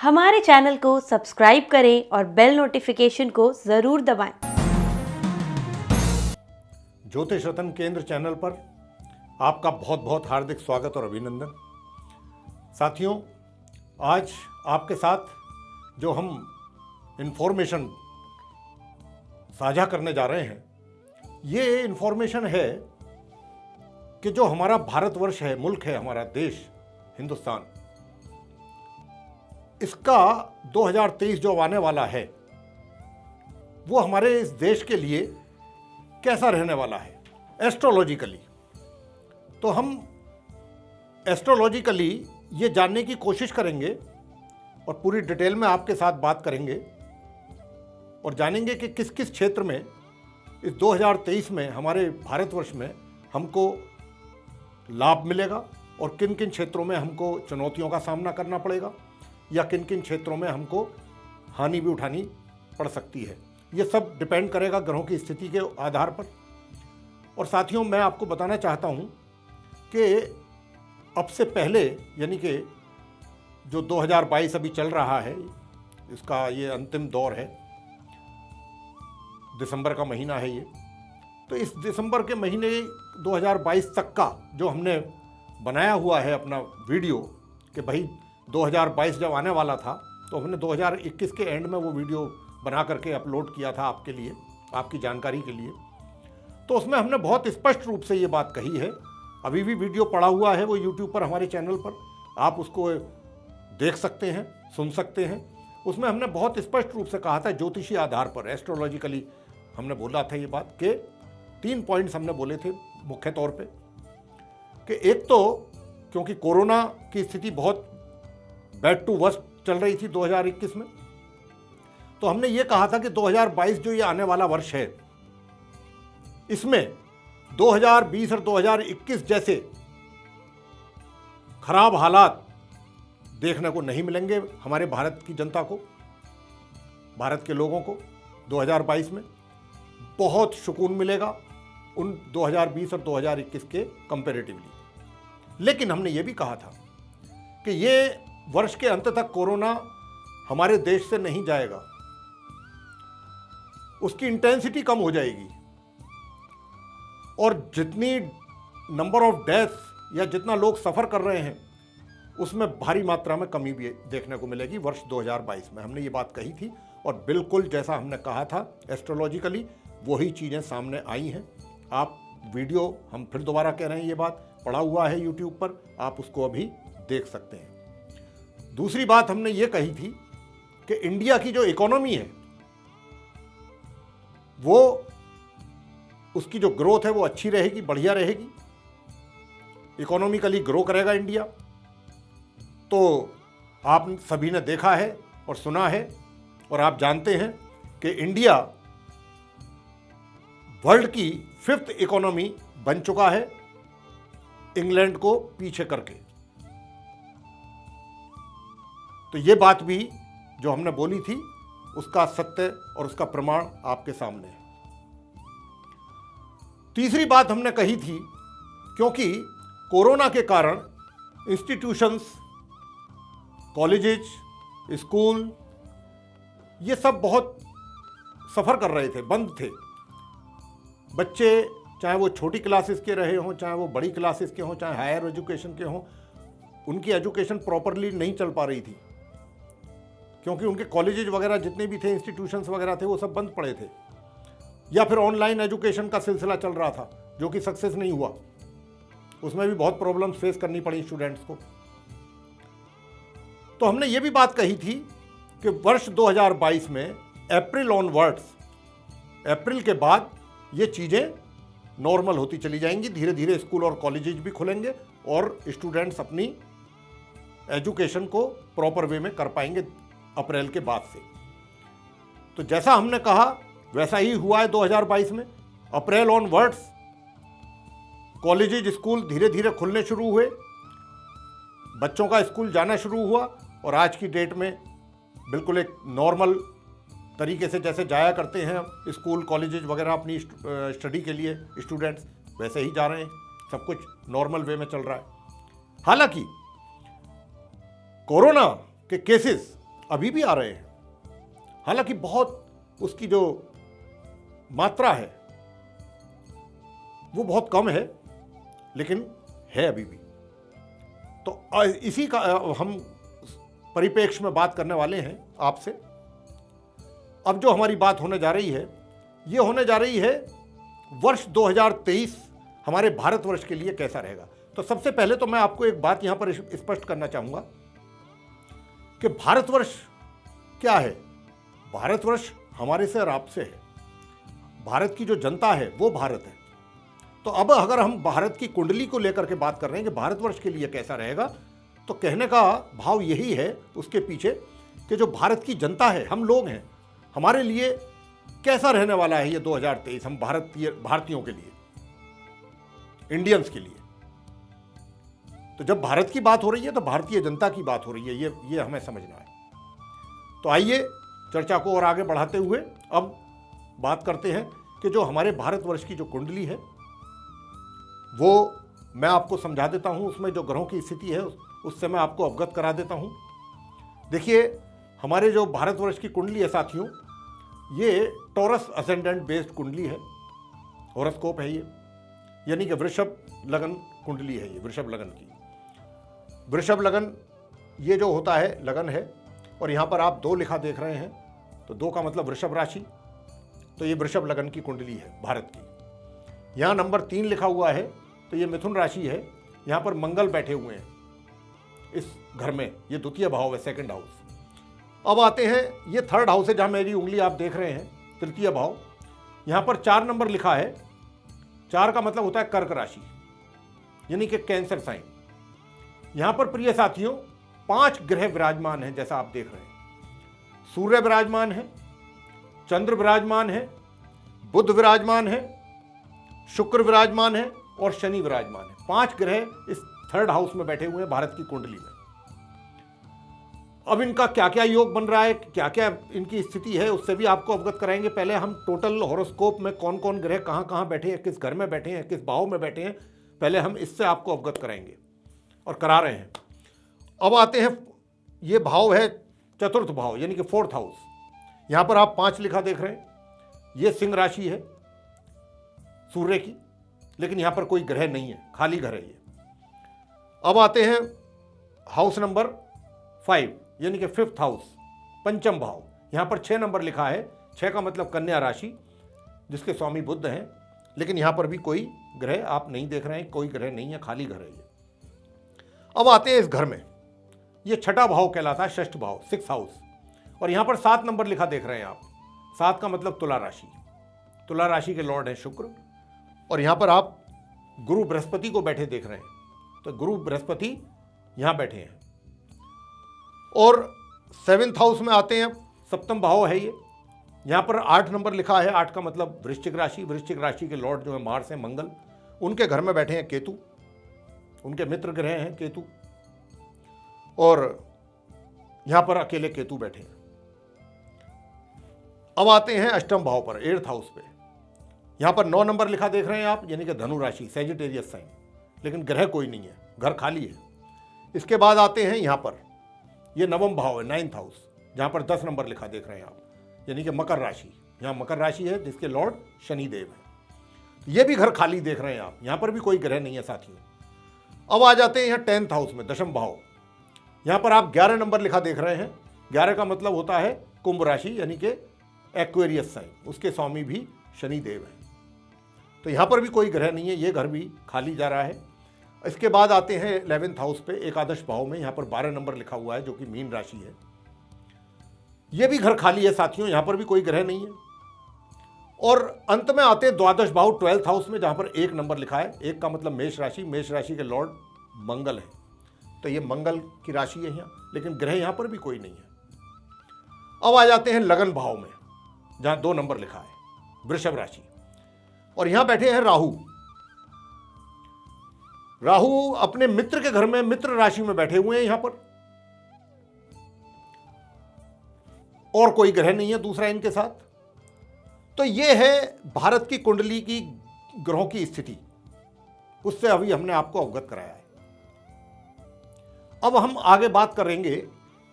हमारे चैनल को सब्सक्राइब करें और बेल नोटिफिकेशन को ज़रूर दबाएं। ज्योतिष रत्न केंद्र चैनल पर आपका बहुत बहुत हार्दिक स्वागत और अभिनंदन। साथियों, आज आपके साथ जो हम इन्फॉर्मेशन साझा करने जा रहे हैं, ये इन्फॉर्मेशन है कि जो हमारा भारतवर्ष है, मुल्क है, हमारा देश हिंदुस्तान, इसका 2023 जो आने वाला है वो हमारे इस देश के लिए कैसा रहने वाला है एस्ट्रोलॉजिकली। तो हम एस्ट्रोलॉजिकली ये जानने की कोशिश करेंगे और पूरी डिटेल में आपके साथ बात करेंगे और जानेंगे कि किस किस क्षेत्र में इस 2023 में हमारे भारतवर्ष में हमको लाभ मिलेगा और किन किन क्षेत्रों में हमको चुनौतियों का सामना करना पड़ेगा या किन किन क्षेत्रों में हमको हानि भी उठानी पड़ सकती है। ये सब डिपेंड करेगा ग्रहों की स्थिति के आधार पर। और साथियों, मैं आपको बताना चाहता हूँ कि अब से पहले, यानी कि जो 2022 अभी चल रहा है, इसका ये अंतिम दौर है, दिसंबर का महीना है ये, तो इस दिसंबर के महीने 2022 तक का जो हमने बनाया हुआ है अपना वीडियो कि भाई 2022 जब आने वाला था तो हमने 2021 के एंड में वो वीडियो बना करके अपलोड किया था आपके लिए, आपकी जानकारी के लिए। तो उसमें हमने बहुत स्पष्ट रूप से ये बात कही है, अभी भी वीडियो पड़ा हुआ है वो यूट्यूब पर, हमारे चैनल पर, आप उसको देख सकते हैं, सुन सकते हैं। उसमें हमने बहुत स्पष्ट रूप से कहा था, ज्योतिषी आधार पर, एस्ट्रोलॉजिकली हमने बोला था ये बात कि 3 पॉइंट्स हमने बोले थे मुख्य तौर पे कि एक तो क्योंकि कोरोना की स्थिति बहुत बैड टू वर्स्ट चल रही थी 2021 में, तो हमने ये कहा था कि 2022 जो ये आने वाला वर्ष है, इसमें 2020 और 2021 जैसे खराब हालात देखने को नहीं मिलेंगे हमारे भारत की जनता को, भारत के लोगों को। 2022 में बहुत सुकून मिलेगा उन 2020 और 2021 के कंपैरेटिवली। लेकिन हमने ये भी कहा था कि ये वर्ष के अंत तक कोरोना हमारे देश से नहीं जाएगा, उसकी इंटेंसिटी कम हो जाएगी और जितनी नंबर ऑफ डेथ्स या जितना लोग सफ़र कर रहे हैं उसमें भारी मात्रा में कमी भी देखने को मिलेगी वर्ष 2022 में। हमने ये बात कही थी और बिल्कुल जैसा हमने कहा था एस्ट्रोलॉजिकली वही चीज़ें सामने आई हैं। आप वीडियो, हम फिर दोबारा कह रहे हैं, ये बात पड़ा हुआ है यूट्यूब पर, आप उसको अभी देख सकते हैं। दूसरी बात हमने ये कही थी कि इंडिया की जो इकोनॉमी है वो, उसकी जो ग्रोथ है वो अच्छी रहेगी, बढ़िया रहेगी, इकोनॉमिकली ग्रो करेगा इंडिया। तो आप सभी ने देखा है और सुना है और आप जानते हैं कि इंडिया वर्ल्ड की 5th इकोनॉमी बन चुका है, इंग्लैंड को पीछे करके। तो ये बात भी जो हमने बोली थी उसका सत्य और उसका प्रमाण आपके सामने है। तीसरी बात हमने कही थी, क्योंकि कोरोना के कारण इंस्टीट्यूशंस, कॉलेजेस, स्कूल, ये सब बहुत सफ़र कर रहे थे, बंद थे। बच्चे चाहे वो छोटी क्लासेस के रहे हों, चाहे वो बड़ी क्लासेस के हों, चाहे हायर एजुकेशन के हों, उनकी एजुकेशन प्रॉपरली नहीं चल पा रही थी क्योंकि उनके कॉलेजेस वगैरह जितने भी थे, इंस्टीट्यूशंस वगैरह थे, वो सब बंद पड़े थे, या फिर ऑनलाइन एजुकेशन का सिलसिला चल रहा था जो कि सक्सेस नहीं हुआ। उसमें भी बहुत प्रॉब्लम्स फेस करनी पड़ी स्टूडेंट्स को। तो हमने ये भी बात कही थी कि वर्ष 2022 में अप्रैल ऑनवर्ड्स, अप्रैल के बाद ये चीज़ें नॉर्मल होती चली जाएंगी, धीरे धीरे स्कूल और कॉलेजेस भी खुलेंगे और स्टूडेंट्स अपनी एजुकेशन को प्रॉपर वे में कर पाएंगे अप्रैल के बाद से। तो जैसा हमने कहा वैसा ही हुआ है 2022 में। अप्रैल ऑनवर्ड्स कॉलेजेस, स्कूल धीरे धीरे खुलने शुरू हुए, बच्चों का स्कूल जाना शुरू हुआ और आज की डेट में बिल्कुल एक नॉर्मल तरीके से जैसे जाया करते हैं स्कूल कॉलेजेस वगैरह अपनी स्टडी के लिए स्टूडेंट्स, वैसे ही जा रहे हैं, सब कुछ नॉर्मल वे में चल रहा है। हालांकि कोरोना के केसेस अभी भी आ रहे हैं, हालांकि बहुत उसकी जो मात्रा है वो बहुत कम है, लेकिन है अभी भी। तो इसी का हम परिप्रेक्ष्य में बात करने वाले हैं आपसे। अब जो हमारी बात होने जा रही है, ये होने जा रही है वर्ष 2023 हमारे भारतवर्ष के लिए कैसा रहेगा। तो सबसे पहले तो मैं आपको एक बात यहां पर स्पष्ट करना चाहूंगा कि भारतवर्ष क्या है। भारतवर्ष हमारे से और आपसे है। भारत की जो जनता है वो भारत है। तो अब अगर हम भारत की कुंडली को लेकर के बात कर रहे हैं कि भारतवर्ष के लिए कैसा रहेगा, तो कहने का भाव यही है उसके पीछे कि जो भारत की जनता है, हम लोग हैं, हमारे लिए कैसा रहने वाला है ये 2023, हम भारतीयों के लिए, इंडियंस के लिए। तो जब भारत की बात हो रही है तो भारतीय जनता की बात हो रही है, ये हमें समझना है। तो आइए चर्चा को और आगे बढ़ाते हुए अब बात करते हैं कि जो हमारे भारतवर्ष की जो कुंडली है वो मैं आपको समझा देता हूं। उसमें जो ग्रहों की स्थिति है उससे मैं आपको अवगत करा देता हूं। देखिए, हमारे जो भारतवर्ष की कुंडली है साथियों, ये टॉरस असेंडेंट बेस्ड कुंडली है, हॉरोस्कोप है ये, यानी कि वृषभ लगन कुंडली है ये, वृषभ लगन की। वृषभ लगन ये जो होता है लगन है, और यहाँ पर आप 2 लिखा देख रहे हैं, तो 2 का मतलब वृषभ राशि, तो ये वृषभ लगन की कुंडली है भारत की। यहाँ नंबर 3 लिखा हुआ है, तो ये मिथुन राशि है। यहाँ पर मंगल बैठे हुए हैं इस घर में, ये द्वितीय भाव है, सेकंड हाउस। अब आते हैं, ये थर्ड हाउस है जहाँ मेरी उंगली आप देख रहे हैं, तृतीय भाव। यहाँ पर 4 नंबर लिखा है। 4 का मतलब होता है कर्क राशि, यानी कि कैंसर साइन। यहाँ पर प्रिय साथियों 5 ग्रह विराजमान हैं, जैसा आप देख रहे हैं। सूर्य विराजमान है, चंद्र विराजमान है, बुध विराजमान है, शुक्र विराजमान है और शनि विराजमान है। 5 ग्रह इस थर्ड हाउस में बैठे हुए हैं भारत की कुंडली में। अब इनका क्या क्या योग बन रहा है, क्या क्या इनकी स्थिति है, उससे भी आपको अवगत कराएंगे। पहले हम टोटल हॉरोस्कोप में कौन कौन ग्रह कहाँ कहाँ बैठे हैं, किस घर में बैठे हैं, किस भाव में बैठे हैं, पहले हम इससे आपको अवगत कराएंगे और करा रहे हैं। अब आते हैं, ये भाव है चतुर्थ भाव, यानी कि 4th हाउस। यहाँ पर आप 5 लिखा देख रहे हैं, ये सिंह राशि है सूर्य की, लेकिन यहाँ पर कोई ग्रह नहीं है, खाली घर है ये। अब आते हैं हाउस नंबर 5, यानी कि 5th हाउस, पंचम भाव। यहाँ पर 6 नंबर लिखा है। 6 का मतलब कन्या राशि, जिसके स्वामी बुध हैं, लेकिन यहाँ पर भी कोई ग्रह आप नहीं देख रहे हैं, कोई ग्रह नहीं है, खाली घर है ये। अब आते हैं इस घर में, ये 6ठा भाव कहलाता है, 6th भाव, 6th हाउस। और यहाँ पर 7 नंबर लिखा देख रहे हैं आप। 7 का मतलब तुला राशि, तुला राशि के लॉर्ड है शुक्र। और यहाँ पर आप गुरु बृहस्पति को बैठे देख रहे हैं, तो गुरु बृहस्पति यहाँ बैठे हैं। और 7th हाउस में आते हैं, 7म भाव है ये। यहाँ पर 8 नंबर लिखा है। 8 का मतलब वृश्चिक राशि, वृश्चिक राशि के लॉर्ड जो है मार्स है, मंगल। उनके घर में बैठे हैं केतु, उनके मित्र ग्रह हैं केतु, और यहाँ पर अकेले केतु बैठे हैं। अब आते हैं 8म भाव पर, 8th हाउस पे। यहाँ पर 9 नंबर लिखा देख रहे हैं आप, यानी कि धनु राशि, सैजिटेरियस साइन, लेकिन ग्रह कोई नहीं है, घर खाली है। इसके बाद आते हैं यहाँ पर, ये 9वां भाव है, 9th हाउस, जहाँ पर 10 नंबर लिखा देख रहे हैं आप, यानी कि मकर राशि। यहाँ मकर राशि है, जिसके लॉर्ड शनिदेव है। ये भी घर खाली देख रहे हैं आप, यहाँ पर भी कोई ग्रह नहीं है साथियों। अब आ जाते हैं यहाँ 10th हाउस में, 10म भाव। यहाँ पर आप 11 नंबर लिखा देख रहे हैं। 11 का मतलब होता है कुंभ राशि, यानी कि एक्वेरियस साइन, उसके स्वामी भी शनिदेव है। तो यहाँ पर भी कोई ग्रह नहीं है, ये घर भी खाली जा रहा है। इसके बाद आते हैं 11th हाउस पे, एकादश भाव में। यहाँ पर 12 नंबर लिखा हुआ है, जो कि मीन राशि है। ये भी घर खाली है साथियों, यहाँ पर भी कोई ग्रह नहीं है। और अंत में आते हैं द्वादश भाव, 12th हाउस में, जहाँ पर 1 नंबर लिखा है। 1 का मतलब मेष राशि, मेष राशि के लॉर्ड मंगल है, तो ये मंगल की राशि है यहाँ, लेकिन ग्रह यहाँ पर भी कोई नहीं है। अब आ जाते हैं लगन भाव में, जहाँ 2 नंबर लिखा है, वृषभ राशि। और यहाँ बैठे हैं राहु। राहु अपने मित्र के घर में, मित्र राशि में बैठे हुए हैं यहाँ पर, और कोई ग्रह नहीं है दूसरा इनके साथ। तो ये है भारत की कुंडली की ग्रहों की स्थिति, उससे अभी हमने आपको अवगत कराया है। अब हम आगे बात करेंगे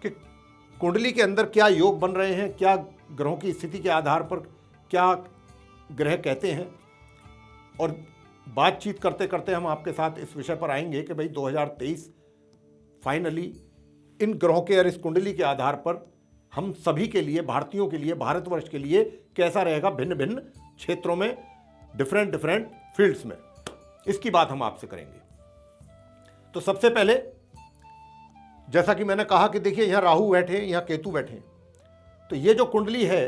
कि कुंडली के अंदर क्या योग बन रहे हैं, क्या ग्रहों की स्थिति के आधार पर क्या ग्रह कहते हैं, और बातचीत करते करते हम आपके साथ इस विषय पर आएंगे कि भाई 2023 फाइनली इन ग्रहों के और इस कुंडली के आधार पर हम सभी के लिए, भारतीयों के लिए, भारतवर्ष के लिए कैसा रहेगा भिन्न भिन्न क्षेत्रों में, डिफरेंट डिफरेंट फील्ड्स में। इसकी बात हम आपसे करेंगे। तो सबसे पहले जैसा कि मैंने कहा कि देखिए यहां राहु बैठे, यहां केतु बैठे, तो ये जो कुंडली है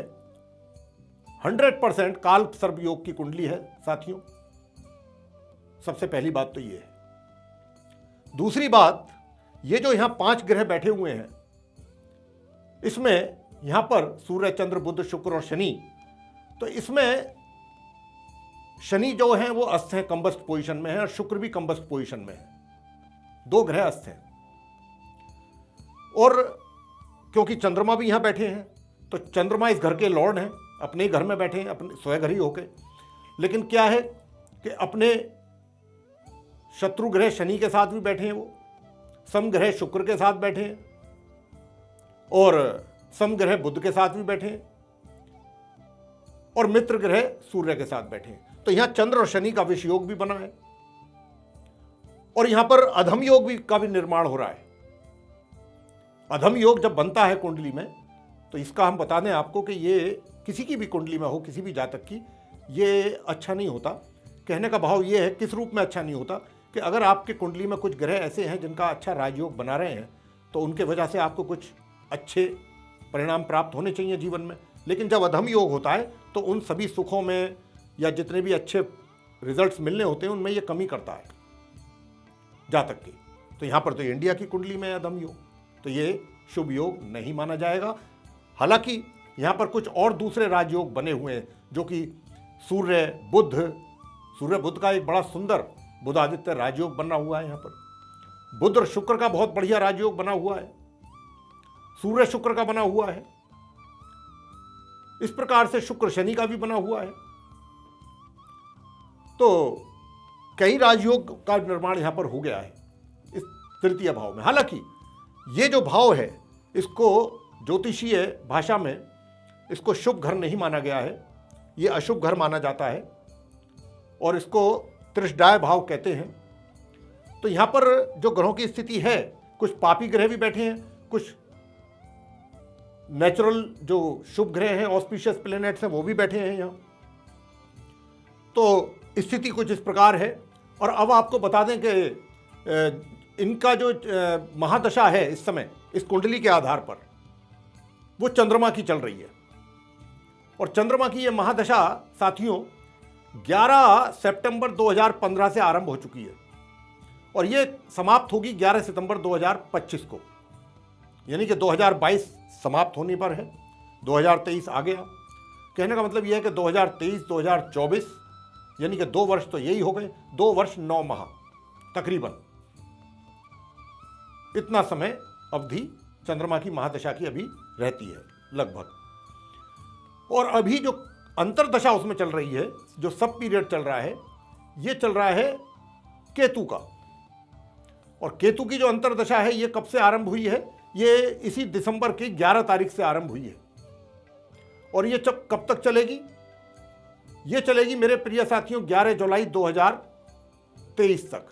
100% काल सर्प योग की कुंडली है साथियों। सबसे पहली बात तो ये है। दूसरी बात, ये जो यहां 5 ग्रह बैठे हुए हैं, इसमें यहां पर सूर्य, चंद्र, बुध, शुक्र और शनि, तो इसमें शनि जो है वो अस्त है, कंबस्ट पोजीशन में है, और शुक्र भी कंबस्ट पोजीशन में है। 2 ग्रह अस्त हैं। और क्योंकि चंद्रमा भी यहां बैठे हैं, तो चंद्रमा इस घर के लॉर्ड हैं, अपने ही घर में बैठे हैं, अपने स्वयं घर ही होके। लेकिन क्या है कि अपने शत्रु ग्रह शनि के साथ भी बैठे हैं, वो सम ग्रह शुक्र के साथ बैठे हैं, और सम ग्रह बुध के साथ भी बैठे हैं, और मित्र ग्रह सूर्य के साथ बैठे हैं। तो यहां चंद्र और शनि का विष योग भी बना है, और यहां पर अधम योग भी का भी निर्माण हो रहा है। अधम योग जब बनता है कुंडली में, तो इसका हम बता दें आपको कि ये किसी की भी कुंडली में हो, किसी भी जातक की, ये अच्छा नहीं होता। कहने का भाव ये है, किस रूप में अच्छा नहीं होता, कि अगर आपके कुंडली में कुछ ग्रह ऐसे हैं जिनका अच्छा राजयोग बना रहे हैं, तो उनके वजह से आपको कुछ अच्छे परिणाम प्राप्त होने चाहिए जीवन में। लेकिन जब अधम योग होता है, तो उन सभी सुखों में या जितने भी अच्छे रिजल्ट्स मिलने होते हैं, उनमें ये कमी करता है जातक की। तो यहाँ पर तो इंडिया की कुंडली में अधम योग, तो ये शुभ योग नहीं माना जाएगा। हालांकि यहाँ पर कुछ और दूसरे राजयोग बने हुए हैं, जो कि सूर्य बुध का एक बड़ा सुंदर बुधादित्य राजयोग बना हुआ है। यहाँ पर बुध और शुक्र का बहुत बढ़िया राजयोग बना हुआ है, सूर्य शुक्र का बना हुआ है। इस प्रकार से शुक्र शनि का भी बना हुआ है। तो कई राजयोग का निर्माण यहां पर हो गया है इस तृतीय भाव में। हालांकि ये जो भाव है, इसको ज्योतिषीय भाषा में इसको शुभ घर नहीं माना गया है, ये अशुभ घर माना जाता है, और इसको त्रिशडाय भाव कहते हैं। तो यहां पर जो ग्रहों की स्थिति है, कुछ पापी ग्रह भी बैठे हैं, कुछ नेचुरल जो शुभ ग्रह हैं, ऑस्पिशियस प्लैनेट्स हैं, वो भी बैठे हैं यहाँ। तो स्थिति कुछ इस प्रकार है। और अब आपको बता दें कि इनका जो महादशा है इस समय इस कुंडली के आधार पर, वो चंद्रमा की चल रही है। और चंद्रमा की ये महादशा साथियों 11 सितंबर 2015 से आरंभ हो चुकी है, और ये समाप्त होगी 11 सितंबर 2025 को। यानी कि 2022 समाप्त होने पर है, 2023 आ गया। कहने का मतलब यह है कि 2023, 2024 यानी कि 2 वर्ष तो यही हो गए, 2 वर्ष 9 माह तकरीबन, इतना समय अवधि चंद्रमा की महादशा की अभी रहती है लगभग। और अभी जो अंतरदशा उसमें चल रही है, जो सब पीरियड चल रहा है, ये चल रहा है केतु का। और केतु की जो अंतरदशा है, ये कब से आरंभ हुई है? ये इसी दिसंबर की 11 तारीख से आरंभ हुई है। और ये कब तक चलेगी? ये चलेगी मेरे प्रिय साथियों 11 जुलाई 2023 तक।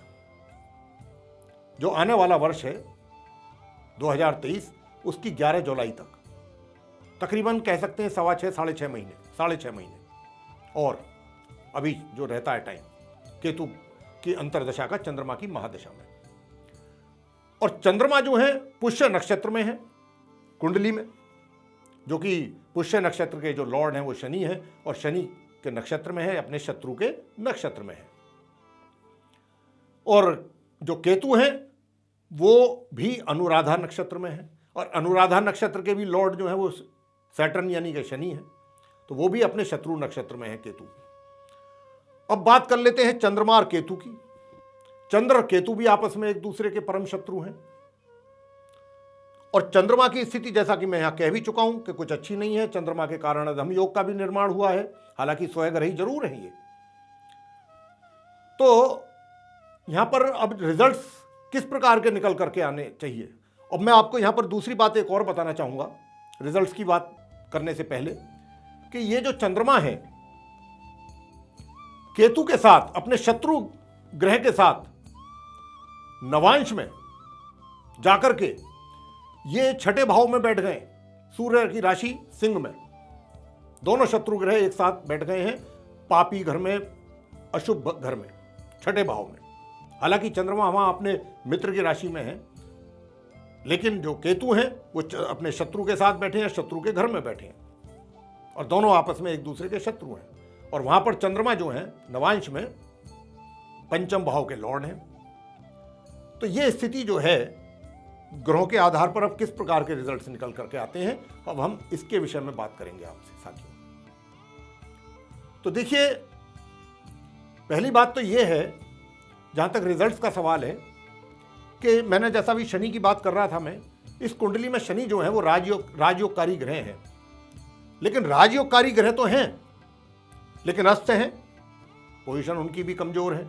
जो आने वाला वर्ष है 2023, उसकी 11 जुलाई तक, तकरीबन कह सकते हैं 6.25 साढ़े छः महीने। और अभी जो रहता है टाइम केतु की अंतरदशा का चंद्रमा की महादशा में। और चंद्रमा जो है पुष्य नक्षत्र में है कुंडली में, जो कि पुष्य नक्षत्र के जो लॉर्ड हैं वो शनि है, और शनि के नक्षत्र में है, अपने शत्रु के नक्षत्र में है। और जो केतु हैं वो भी अनुराधा नक्षत्र में है, और अनुराधा नक्षत्र के भी लॉर्ड जो है वो सैटर्न यानी कि शनि है, तो वो भी अपने शत्रु नक्षत्र में है केतु। अब बात कर लेते हैं चंद्रमा और केतु की। चंद्र और केतु भी आपस में एक दूसरे के परम शत्रु हैं, और चंद्रमा की स्थिति जैसा कि मैं यहां कह भी चुका हूं कि कुछ अच्छी नहीं है। चंद्रमा के कारण अधम योग का भी निर्माण हुआ है, हालांकि स्वयग्रही जरूर है ये। तो यहां पर अब रिजल्ट्स किस प्रकार के निकल करके आने चाहिए, अब मैं आपको यहाँ पर दूसरी बात एक और बताना चाहूँगा रिजल्ट्स की बात करने से पहले, कि ये जो चंद्रमा है केतु के साथ अपने शत्रु ग्रह के साथ नवांश में जाकर के ये छठे भाव में बैठ गए, सूर्य की राशि सिंह में। दोनों शत्रु ग्रह एक साथ बैठ गए हैं पापी घर में, अशुभ घर में, छठे भाव में। हालांकि चंद्रमा वहां अपने मित्र की राशि में है, लेकिन जो केतु हैं वो अपने शत्रु के साथ बैठे हैं, शत्रु के घर में बैठे हैं, और दोनों आपस में एक दूसरे के शत्रु हैं। और वहां पर चंद्रमा जो है नवांश में पंचम भाव के लॉर्ड हैं। तो ये स्थिति जो है ग्रहों के आधार पर अब किस प्रकार के रिजल्ट्स निकल करके आते हैं, अब हम इसके विषय में बात करेंगे आपसे साथियों। तो देखिए, पहली बात तो ये है, जहां तक रिजल्ट्स का सवाल है, कि मैंने जैसा भी शनि की बात कर रहा था मैं, इस कुंडली में शनि जो है वो राजयोगकारी ग्रह हैं। लेकिन राजयोगकारी ग्रह तो हैं, लेकिन अस्त हैं, पोजीशन उनकी भी कमजोर है।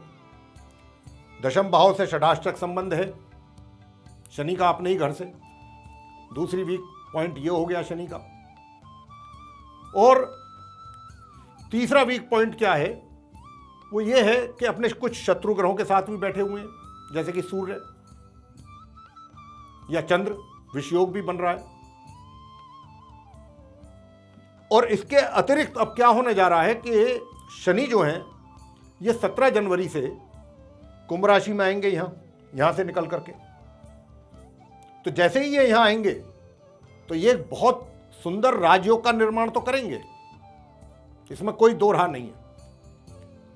दशम भाव से षडाष्टक संबंध है शनि का अपने ही घर से। दूसरी वीक पॉइंट ये हो गया शनि का। और तीसरा वीक पॉइंट क्या है, वो ये है कि अपने कुछ शत्रु ग्रहों के साथ भी बैठे हुए हैं, जैसे कि सूर्य या चंद्र, विषयोग भी बन रहा है। और इसके अतिरिक्त अब क्या होने जा रहा है कि शनि जो है ये 17 जनवरी से कुंभ राशि में आएंगे, यहां से निकल करके। तो जैसे ही ये यहां आएंगे तो ये बहुत सुंदर राजयोग का निर्माण तो करेंगे, इसमें कोई दो राह नहीं है।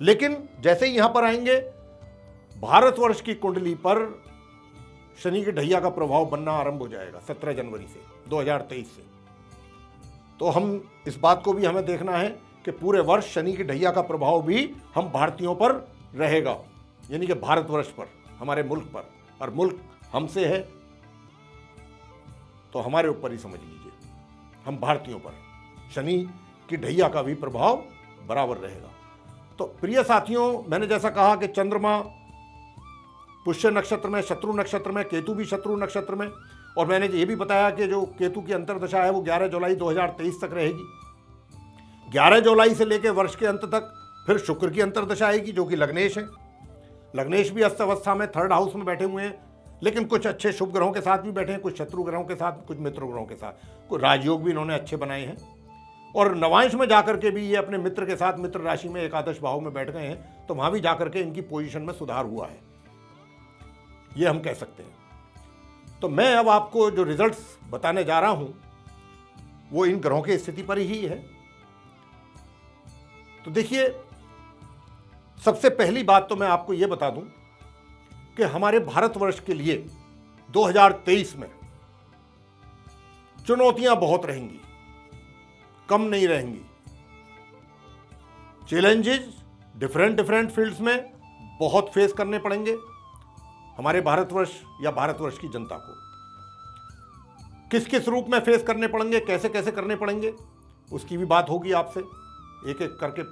लेकिन जैसे ही यहां पर आएंगे, भारतवर्ष की कुंडली पर शनि की ढैया का प्रभाव बनना आरंभ हो जाएगा 17 जनवरी से 2023 से। तो हम इस बात को भी हमें देखना है कि पूरे वर्ष शनि की ढैया का प्रभाव भी हम भारतीयों पर रहेगा, यानी कि भारतवर्ष पर, हमारे मुल्क पर। और मुल्क हमसे है तो हमारे ऊपर ही समझ लीजिए, हम भारतीयों पर शनि की ढैया का भी प्रभाव बराबर रहेगा। तो प्रिय साथियों, मैंने जैसा कहा कि चंद्रमा पुष्य नक्षत्र में, शत्रु नक्षत्र में, केतु भी शत्रु नक्षत्र में, और मैंने ये भी बताया कि जो केतु की अंतर्दशा है वो 11 जुलाई 2023 तक रहेगी। 11 जुलाई से लेकर वर्ष के अंत तक फिर शुक्र की अंतर्दशा आएगी, जो कि लग्नेश है। लग्नेश भी अस्त अवस्था में थर्ड हाउस में बैठे हुए हैं, लेकिन कुछ अच्छे शुभ ग्रहों के साथ भी बैठे हैं, कुछ शत्रु ग्रहों के साथ, कुछ मित्र ग्रहों के साथ, कुछ राजयोग भी इन्होंने अच्छे बनाए हैं। और नवांश में जाकर के भी ये अपने मित्र के साथ मित्र राशि में एकादश भाव में बैठ गए हैं, तो वहां भी जाकर के इनकी पोजीशन में सुधार हुआ है, ये हम कह सकते हैं। तो मैं अब आपको जो रिजल्ट्स बताने जा रहा हूं वो इन ग्रहों की स्थिति पर ही है। तो देखिए, सबसे पहली बात तो मैं आपको यह बता दूं कि हमारे भारतवर्ष के लिए 2023 में चुनौतियां बहुत रहेंगी, कम नहीं रहेंगी। चैलेंजेस डिफरेंट फील्ड्स में बहुत फेस करने पड़ेंगे हमारे भारतवर्ष या भारतवर्ष की जनता को। किस किस रूप में फेस करने पड़ेंगे, कैसे कैसे करने पड़ेंगे, उसकी भी बात होगी आपसे एक एक करके।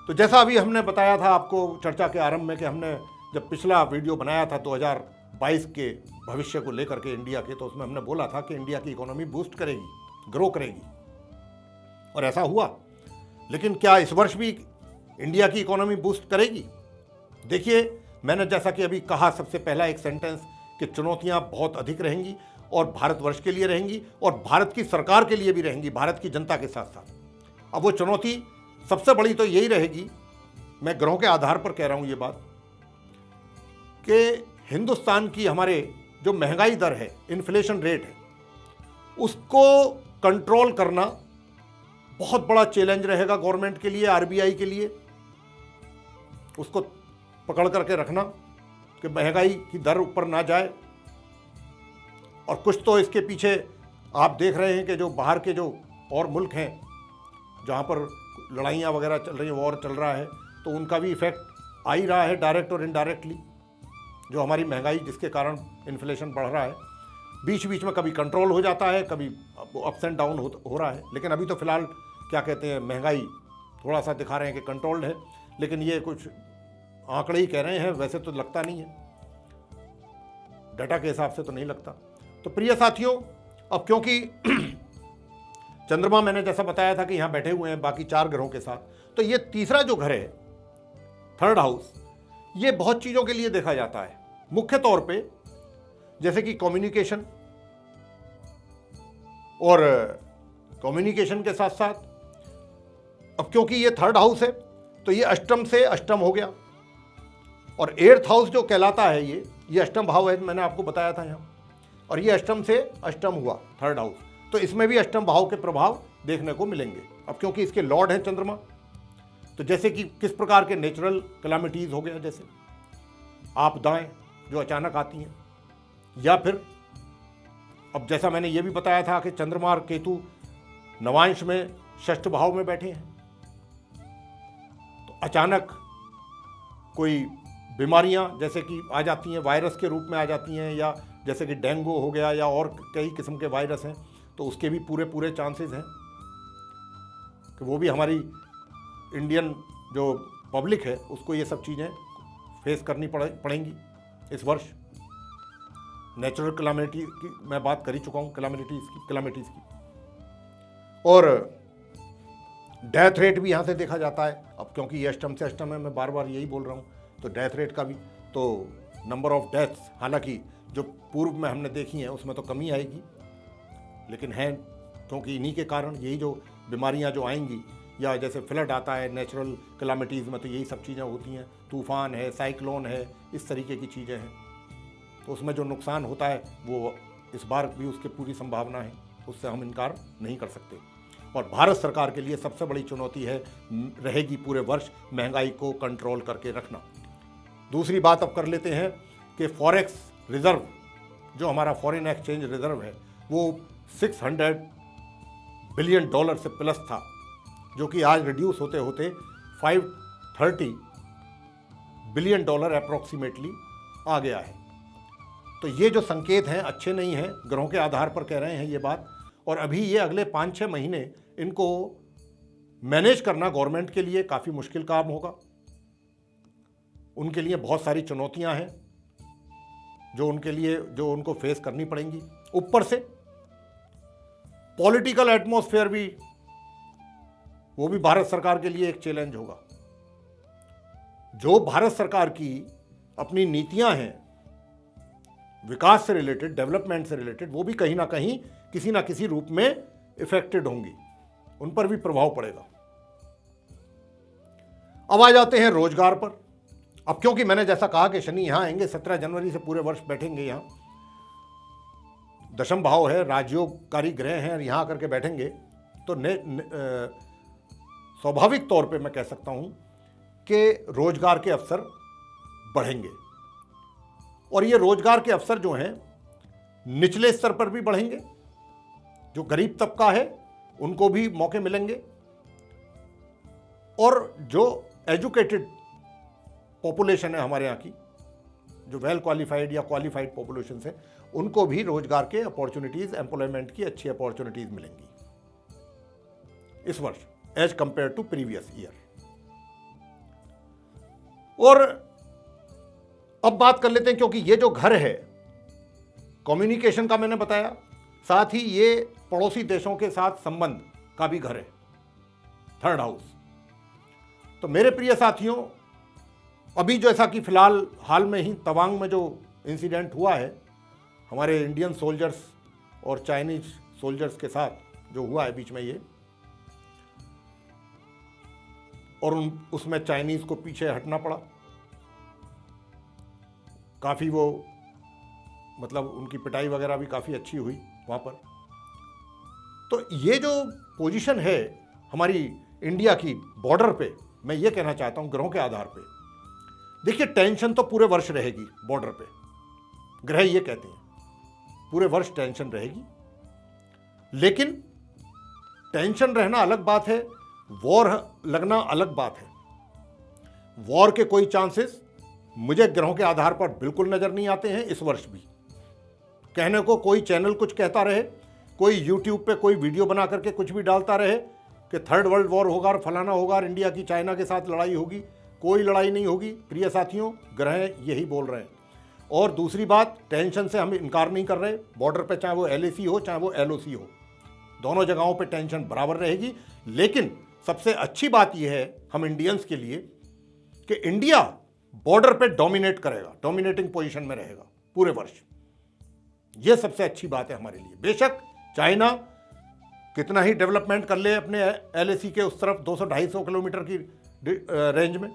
तो जैसा अभी हमने बताया था आपको चर्चा के आरंभ में कि हमने जब पिछला वीडियो बनाया था 2022 के भविष्य को लेकर के इंडिया के, तो उसमें हमने बोला था कि इंडिया की इकोनॉमी बूस्ट करेगी, ग्रो करेगी, और ऐसा हुआ। लेकिन क्या इस वर्ष भी इंडिया की इकोनॉमी बूस्ट करेगी? देखिए, मैंने जैसा कि अभी कहा सबसे पहला एक सेंटेंस कि चुनौतियां बहुत अधिक रहेंगी, और भारतवर्ष के लिए रहेंगी, और भारत की सरकार के लिए भी रहेंगी, भारत की जनता के साथ साथ। अब वो चुनौती सबसे बड़ी तो यही रहेगी, मैं ग्रहों के आधार पर कह रहा हूं ये बात, कि हिंदुस्तान की हमारे जो महंगाई दर है, इन्फ्लेशन रेट है, उसको कंट्रोल करना बहुत बड़ा चैलेंज रहेगा गवर्नमेंट के लिए, आरबीआई के लिए। उसको पकड़ करके रखना कि महंगाई की दर ऊपर ना जाए। और कुछ तो इसके पीछे आप देख रहे हैं कि जो बाहर के जो और मुल्क हैं जहाँ पर लड़ाइयाँ वगैरह चल रही हैं, वॉर चल रहा है, तो उनका भी इफेक्ट आ ही रहा है डायरेक्ट और इनडायरेक्टली। जो हमारी महंगाई जिसके कारण इन्फ्लेशन बढ़ रहा है, बीच बीच में कभी कंट्रोल हो जाता है, कभी अप्स एंड डाउन हो रहा है। लेकिन अभी तो फिलहाल क्या कहते हैं, महंगाई थोड़ा सा दिखा रहे हैं कि कंट्रोल्ड है, लेकिन ये कुछ आंकड़े ही कह रहे हैं, वैसे तो लगता नहीं है। डाटा के हिसाब से तो नहीं लगता। तो प्रिय साथियों, अब क्योंकि चंद्रमा मैंने जैसा बताया था कि यहाँ बैठे हुए हैं बाकी 4 ग्रहों के साथ, तो ये तीसरा जो घर है, थर्ड हाउस, ये बहुत चीज़ों के लिए देखा जाता है। मुख्य तौर पे जैसे कि कम्युनिकेशन, और कम्युनिकेशन के साथ साथ अब क्योंकि ये थर्ड हाउस है तो ये अष्टम से अष्टम हो गया, और 8th हाउस जो कहलाता है ये अष्टम भाव है, मैंने आपको बताया था यहाँ, और ये अष्टम से अष्टम हुआ थर्ड हाउस, तो इसमें भी अष्टम भाव के प्रभाव देखने को मिलेंगे। अब क्योंकि इसके लॉर्ड हैं चंद्रमा, तो जैसे कि किस प्रकार के नेचुरल कैलामिटीज हो गया, जैसे आपदाएं जो अचानक आती हैं, या फिर अब जैसा मैंने ये भी बताया था कि चंद्रमा और केतु नवांश में षष्ठ भाव में बैठे हैं, तो अचानक कोई बीमारियां जैसे कि आ जाती हैं, वायरस के रूप में आ जाती हैं, या जैसे कि डेंगू हो गया या और कई किस्म के वायरस हैं, तो उसके भी पूरे चांसेस हैं कि वो भी हमारी इंडियन जो पब्लिक है उसको ये सब चीज़ें फेस करनी पड़ेंगी इस वर्ष। नेचुरल कैलामिटी की मैं बात कर ही चुका हूँ, कैलामिटीज़ की, और डेथ रेट भी यहाँ से देखा जाता है। अब क्योंकि ये अष्टम से अष्टम है, मैं बार बार यही बोल रहा हूँ, तो डेथ रेट का भी, तो नंबर ऑफ डेथ्स हालांकि जो पूर्व में हमने देखी हैं उसमें तो कमी आएगी, लेकिन हैं क्योंकि इन्हीं के कारण यही जो बीमारियाँ जो आएंगी, या जैसे फ्लड आता है नेचुरल कैलामिटीज़ में, तो यही सब चीज़ें होती हैं, तूफ़ान है, साइक्लोन है, इस तरीके की चीज़ें हैं, तो उसमें जो नुकसान होता है वो इस बार भी उसकी पूरी संभावना है, उससे हम इनकार नहीं कर सकते। और भारत सरकार के लिए सबसे बड़ी चुनौती रहेगी पूरे वर्ष महंगाई को कंट्रोल करके रखना। दूसरी बात अब कर लेते हैं कि फॉरेक्स रिजर्व, जो हमारा फॉरेन एक्सचेंज रिजर्व है, वो $600 बिलियन से प्लस था, जो कि आज रिड्यूस होते होते $530 बिलियन अप्रॉक्सीमेटली आ गया है। तो ये जो संकेत हैं अच्छे नहीं हैं, ग्रहों के आधार पर कह रहे हैं ये बात, और अभी ये अगले 5-6 महीने इनको मैनेज करना गवर्नमेंट के लिए काफ़ी मुश्किल काम होगा। उनके लिए बहुत सारी चुनौतियां हैं जो उनको फेस करनी पड़ेंगी। ऊपर से पॉलिटिकल एटमॉस्फेयर भी, वो भी भारत सरकार के लिए एक चैलेंज होगा। जो भारत सरकार की अपनी नीतियां हैं विकास से रिलेटेड, डेवलपमेंट से रिलेटेड, वो भी कहीं ना कहीं किसी ना किसी रूप में इफेक्टेड होंगी, उन पर भी प्रभाव पड़ेगा। अब आ जाते हैं रोजगार पर। अब क्योंकि मैंने जैसा कहा कि शनि यहां आएंगे, 17 जनवरी से पूरे वर्ष बैठेंगे यहां, दशम भाव है, राजयोगकारी ग्रह हैं, और यहां आकर के बैठेंगे, तो स्वाभाविक तौर पे मैं कह सकता हूं कि रोजगार के अवसर बढ़ेंगे, और ये रोजगार के अवसर जो हैं निचले स्तर पर भी बढ़ेंगे। जो गरीब तबका है उनको भी मौके मिलेंगे, और जो एजुकेटेड पॉपुलेशन है हमारे यहाँ की, जो वेल क्वालिफाइड या क्वालिफाइड पॉपुलेशन है, उनको भी रोजगार के अपॉर्चुनिटीज, एम्प्लॉयमेंट की अच्छी अपॉर्चुनिटीज मिलेंगी इस वर्ष as compare to previous year. और अब बात कर लेते हैं, क्योंकि ये जो घर है कम्युनिकेशन का मैंने बताया, साथ ही ये पड़ोसी देशों के साथ संबंध का भी घर है, थर्ड हाउस। तो मेरे प्रिय साथियों, अभी जैसा कि फिलहाल हाल में ही तवांग में जो इंसिडेंट हुआ है हमारे इंडियन सोल्जर्स और चाइनीज सोल्जर्स के साथ जो हुआ है बीच में ये, और उसमें चाइनीज को पीछे हटना पड़ा, काफ़ी वो मतलब उनकी पिटाई वगैरह भी काफ़ी अच्छी हुई वहाँ पर। तो ये जो पोजीशन है हमारी इंडिया की बॉर्डर पे, मैं ये कहना चाहता हूँ ग्रहों के आधार पे, देखिए टेंशन तो पूरे वर्ष रहेगी बॉर्डर पे, ग्रह ये कहते हैं पूरे वर्ष टेंशन रहेगी, लेकिन टेंशन रहना अलग बात है, वॉर लगना अलग बात है। वॉर के कोई चांसेस मुझे ग्रहों के आधार पर बिल्कुल नजर नहीं आते हैं इस वर्ष भी। कहने को कोई चैनल कुछ कहता रहे, कोई यूट्यूब पे कोई वीडियो बना करके कुछ भी डालता रहे कि थर्ड वर्ल्ड वॉर होगा और फलाना होगा और इंडिया की चाइना के साथ लड़ाई होगी, कोई लड़ाई नहीं होगी। प्रिय साथियों, ग्रह यही बोल रहे हैं। और दूसरी बात, टेंशन से हम इनकार नहीं कर रहे। बॉर्डर पे चाहे वो LAC हो चाहे वो LOC हो, दोनों जगहों पे टेंशन बराबर रहेगी। लेकिन सबसे अच्छी बात यह है हम इंडियंस के लिए कि इंडिया बॉर्डर पे डोमिनेट करेगा, डोमिनेटिंग पोजीशन में रहेगा पूरे वर्ष। यह सबसे अच्छी बात है हमारे लिए। बेशक चाइना कितना ही डेवलपमेंट कर ले अपने LAC के उस तरफ 200-250 किलोमीटर की रेंज में,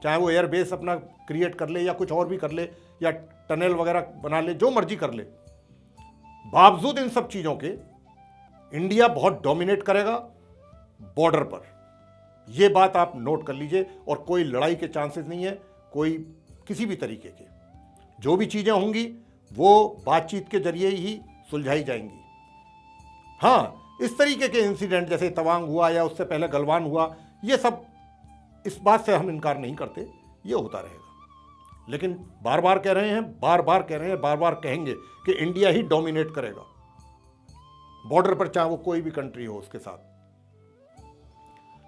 चाहे वो एयर बेस अपना क्रिएट कर ले या कुछ और भी कर ले या टनल वगैरह बना ले, जो मर्जी कर ले, बावजूद इन सब चीज़ों के इंडिया बहुत डोमिनेट करेगा बॉर्डर पर। यह बात आप नोट कर लीजिए। और कोई लड़ाई के चांसेस नहीं है, कोई किसी भी तरीके के। जो भी चीज़ें होंगी वो बातचीत के जरिए ही सुलझाई जाएंगी। हाँ, इस तरीके के इंसिडेंट जैसे तवांग हुआ या उससे पहले गलवान हुआ, ये सब, इस बात से हम इनकार नहीं करते, ये होता रहेगा। लेकिन बार बार कह रहे हैं, बार बार कहेंगे कि इंडिया ही डोमिनेट करेगा बॉर्डर पर, चाहे वो कोई भी कंट्री हो उसके साथ।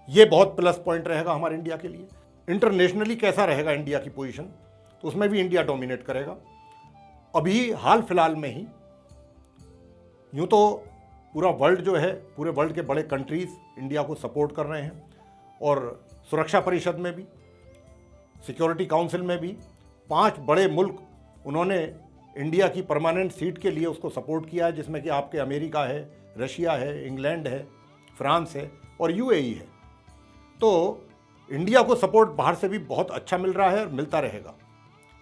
ये बहुत प्लस पॉइंट रहेगा हमारे इंडिया के लिए। इंटरनेशनली कैसा रहेगा इंडिया की पोजीशन, तो उसमें भी इंडिया डोमिनेट करेगा। अभी हाल फिलहाल में ही, यूं तो पूरा वर्ल्ड जो है, पूरे वर्ल्ड के बड़े कंट्रीज इंडिया को सपोर्ट कर रहे हैं, और सुरक्षा परिषद में भी, सिक्योरिटी काउंसिल में भी 5 बड़े मुल्क उन्होंने इंडिया की परमानेंट सीट के लिए उसको सपोर्ट किया है, जिसमें कि आपके अमेरिका है, रशिया है, इंग्लैंड है, फ्रांस है और UAE है। तो इंडिया को सपोर्ट बाहर से भी बहुत अच्छा मिल रहा है और मिलता रहेगा।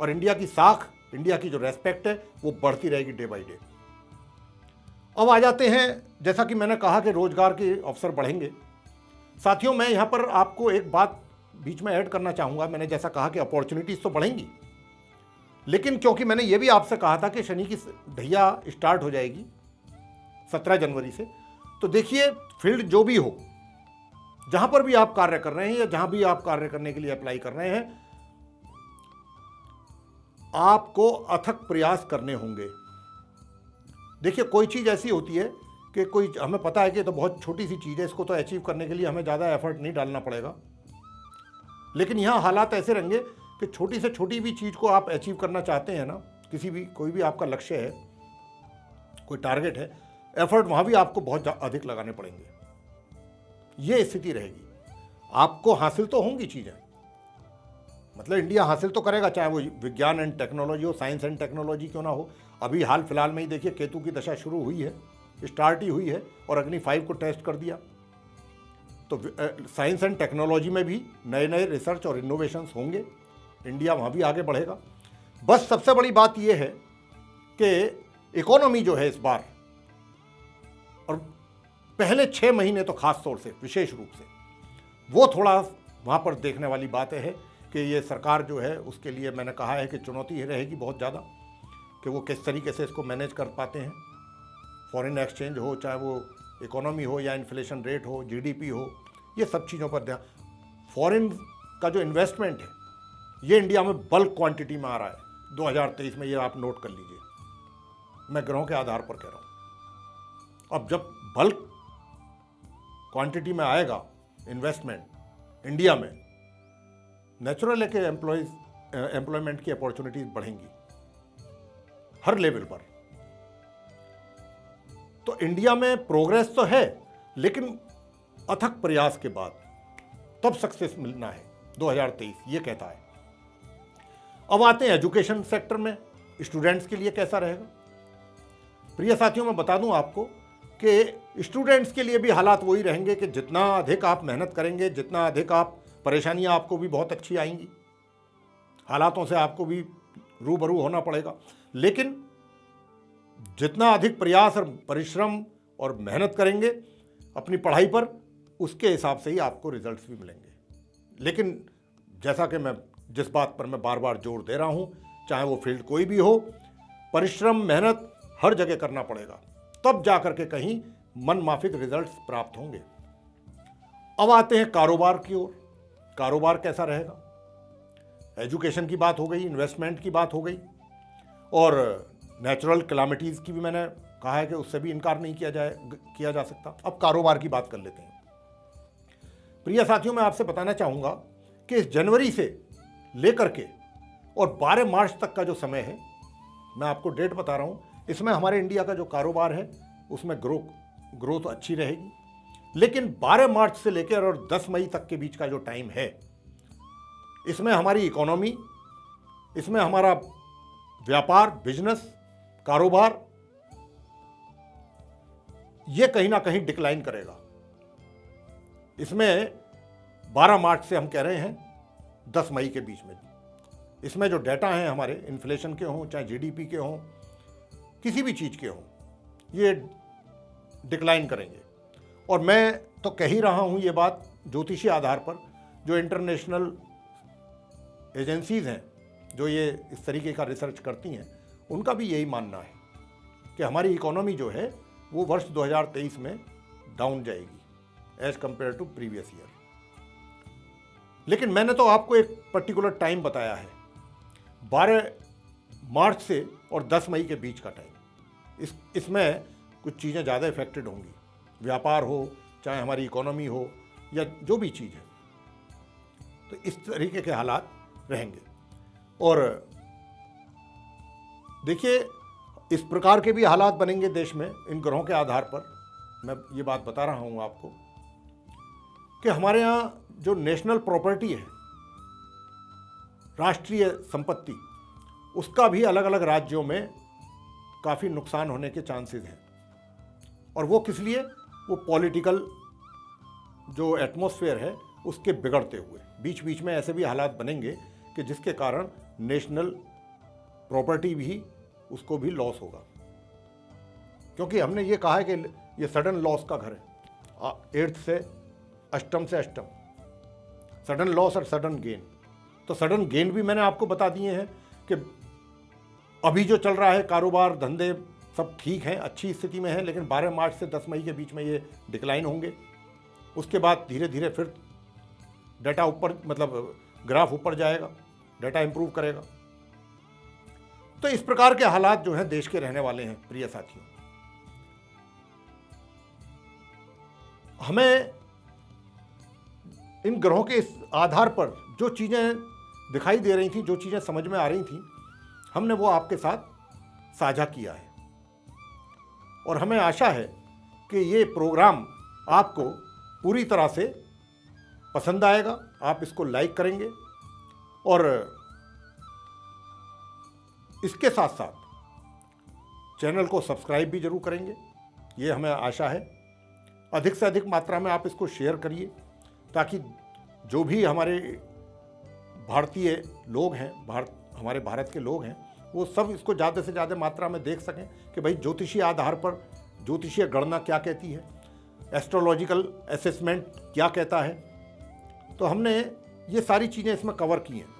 और इंडिया की साख, इंडिया की जो रेस्पेक्ट है वो बढ़ती रहेगी डे बाई डे। अब आ जाते हैं, जैसा कि मैंने कहा कि रोजगार के अवसर बढ़ेंगे। साथियों, मैं यहाँ पर आपको एक बात बीच में ऐड करना चाहूँगा। मैंने जैसा कहा कि अपॉर्चुनिटीज़ तो बढ़ेंगी, लेकिन क्योंकि मैंने ये भी आपसे कहा था कि शनि की ढैया स्टार्ट हो जाएगी 17 जनवरी से, तो देखिए फील्ड जो भी हो, जहाँ पर भी आप कार्य कर रहे हैं या जहाँ भी आप कार्य करने के लिए अप्लाई कर रहे हैं, आपको अथक प्रयास करने होंगे। देखिए, कोई चीज़ ऐसी होती है कि कोई, हमें पता है कि तो बहुत छोटी सी चीज़ है, इसको तो अचीव करने के लिए हमें ज़्यादा एफर्ट नहीं डालना पड़ेगा। लेकिन यहाँ हालात ऐसे रहेंगे कि छोटी से छोटी भी चीज़ को आप अचीव करना चाहते हैं ना, कोई भी आपका लक्ष्य है, कोई टारगेट है, एफर्ट वहाँ भी आपको बहुत अधिक लगाने पड़ेंगे। ये स्थिति रहेगी। आपको हासिल तो होंगी चीज़ें, मतलब इंडिया हासिल तो करेगा, चाहे वो विज्ञान एंड टेक्नोलॉजी हो, साइंस एंड टेक्नोलॉजी क्यों ना हो। अभी हाल फिलहाल में ही देखिए केतु की दशा शुरू हुई है, स्टार्ट ही हुई है, और अग्नि 5 को टेस्ट कर दिया। तो साइंस एंड टेक्नोलॉजी में भी नए नए रिसर्च और इनोवेशंस होंगे, इंडिया वहाँ भी आगे बढ़ेगा। बस सबसे बड़ी बात यह है कि इकोनॉमी जो है इस बार, और पहले 6 महीने तो खास तौर से विशेष रूप से, वो थोड़ा वहाँ पर देखने वाली बात है कि ये सरकार जो है उसके लिए मैंने कहा है कि चुनौती रहेगी बहुत ज़्यादा, कि वो किस तरीके से इसको मैनेज कर पाते हैं। फॉरेन एक्सचेंज हो, चाहे वो इकोनॉमी हो या इन्फ्लेशन रेट हो, GDP हो, ये सब चीज़ों पर ध्यान। फॉरेन का जो इन्वेस्टमेंट है ये इंडिया में बल्क क्वांटिटी में आ रहा है 2023 में, ये आप नोट कर लीजिए। मैं ग्रहों के आधार पर कह रहा हूँ। अब जब बल्क क्वांटिटी में आएगा इन्वेस्टमेंट इंडिया में, नेचुरल है कि एम्प्लॉयमेंट की अपॉर्चुनिटीज बढ़ेंगी हर लेवल पर। तो इंडिया में प्रोग्रेस तो है, लेकिन अथक प्रयास के बाद तब सक्सेस मिलना है 2023, ये कहता है। अब आते हैं एजुकेशन सेक्टर में, स्टूडेंट्स के लिए कैसा रहेगा। प्रिय साथियों, मैं बता दूं आपको कि स्टूडेंट्स के लिए भी हालात वही रहेंगे कि जितना अधिक आप मेहनत करेंगे, जितना अधिक आप, परेशानियां आपको भी बहुत अच्छी आएंगी, हालातों से आपको भी रूबरू होना पड़ेगा, लेकिन जितना अधिक प्रयास और परिश्रम और मेहनत करेंगे अपनी पढ़ाई पर, उसके हिसाब से ही आपको रिजल्ट्स भी मिलेंगे। लेकिन जैसा कि मैं जिस बात पर मैं बार बार जोर दे रहा हूं, चाहे वो फील्ड कोई भी हो, परिश्रम मेहनत हर जगह करना पड़ेगा, तब जाकर के कहीं मन माफिक रिजल्ट्स प्राप्त होंगे। अब आते हैं कारोबार की ओर। कारोबार कैसा रहेगा। एजुकेशन की बात हो गई, इन्वेस्टमेंट की बात हो गई, और नेचुरल कैलामिटीज़ की भी मैंने कहा है कि उससे भी इनकार नहीं किया जा सकता। अब कारोबार की बात कर लेते हैं। प्रिय साथियों, मैं आपसे बताना चाहूँगा कि इस जनवरी से लेकर के और 12 मार्च तक का जो समय है, मैं आपको डेट बता रहा हूँ, इसमें हमारे इंडिया का जो कारोबार है उसमें ग्रोथ अच्छी रहेगी। लेकिन 12 मार्च से लेकर और 10 मई तक के बीच का जो टाइम है, इसमें हमारी इकोनॉमी, इसमें हमारा व्यापार, बिजनेस, कारोबार, ये कहीं ना कहीं डिक्लाइन करेगा। इसमें 12 मार्च से हम कह रहे हैं 10 मई के बीच में, इसमें जो डेटा हैं हमारे, इन्फ्लेशन के हों चाहे जीडीपी के हों, किसी भी चीज़ के हों, ये डिक्लाइन करेंगे। और मैं तो कह ही रहा हूँ ये बात ज्योतिषीय आधार पर। जो इंटरनेशनल एजेंसीज़ हैं जो ये इस तरीके का रिसर्च करती हैं, उनका भी यही मानना है कि हमारी इकोनॉमी जो है वो वर्ष 2023 में डाउन जाएगी as compare to previous year. लेकिन मैंने तो आपको एक पर्टिकुलर टाइम बताया है, 12 मार्च से और 10 मई के बीच का टाइम। इसमें कुछ चीज़ें ज़्यादा इफेक्टेड होंगी, व्यापार हो चाहे हमारी इकोनॉमी हो या जो भी चीज़ है, तो इस तरीके के हालात रहेंगे। और देखिए, इस प्रकार के भी हालात बनेंगे देश में इन ग्रहों के आधार पर। मैं ये बात बता रहा हूँ आपको कि हमारे यहाँ जो नेशनल प्रॉपर्टी है, राष्ट्रीय संपत्ति, उसका भी अलग अलग राज्यों में काफ़ी नुकसान होने के चांसेस हैं। और वो किस लिए? वो पॉलिटिकल जो एटमॉस्फेयर है उसके बिगड़ते हुए बीच बीच में ऐसे भी हालात बनेंगे कि जिसके कारण नेशनल प्रॉपर्टी भी, उसको भी लॉस होगा। क्योंकि हमने ये कहा है कि ये सडन लॉस का घर है, 8th से अष्टम से अष्टम, सडन लॉस और सडन गेन। तो सडन गेन भी मैंने आपको बता दिए हैं कि अभी जो चल रहा है, कारोबार धंधे सब ठीक हैं, अच्छी स्थिति में हैं, लेकिन 12 मार्च से 10 मई के बीच में ये डिक्लाइन होंगे। उसके बाद धीरे धीरे फिर डाटा ऊपर, मतलब ग्राफ ऊपर जाएगा, डाटा इंप्रूव करेगा। तो इस प्रकार के हालात जो हैं देश के रहने वाले हैं प्रिय साथियों। हमें इन ग्रहों के इस आधार पर जो चीज़ें दिखाई दे रही थी, जो चीज़ें समझ में आ रही थी, हमने वो आपके साथ साझा किया है। और हमें आशा है कि ये प्रोग्राम आपको पूरी तरह से पसंद आएगा, आप इसको लाइक करेंगे और इसके साथ साथ चैनल को सब्सक्राइब भी जरूर करेंगे, ये हमें आशा है। अधिक से अधिक मात्रा में आप इसको शेयर करिए ताकि जो भी हमारे भारतीय लोग हैं, हमारे भारत के लोग हैं, वो सब इसको ज़्यादा से ज़्यादा मात्रा में देख सकें कि भाई ज्योतिषीय आधार पर ज्योतिषीय गणना क्या कहती है, एस्ट्रोलॉजिकल असेसमेंट क्या कहता है। तो हमने ये सारी चीज़ें इसमें कवर की हैं।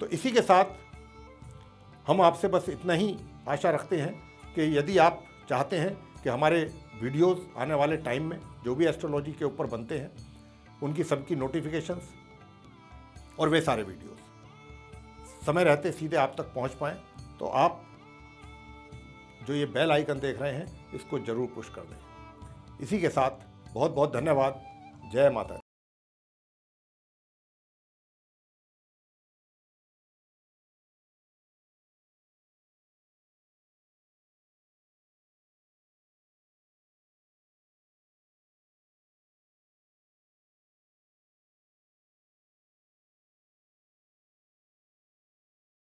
तो इसी के साथ हम आपसे बस इतना ही आशा रखते हैं कि यदि आप चाहते हैं कि हमारे वीडियोस आने वाले टाइम में जो भी एस्ट्रोलॉजी के ऊपर बनते हैं उनकी सबकी नोटिफिकेशंस और वे सारे वीडियोस समय रहते सीधे आप तक पहुंच पाएँ, तो आप जो ये बेल आइकन देख रहे हैं इसको ज़रूर पुश कर दें। इसी के साथ बहुत बहुत धन्यवाद। जय माता दी।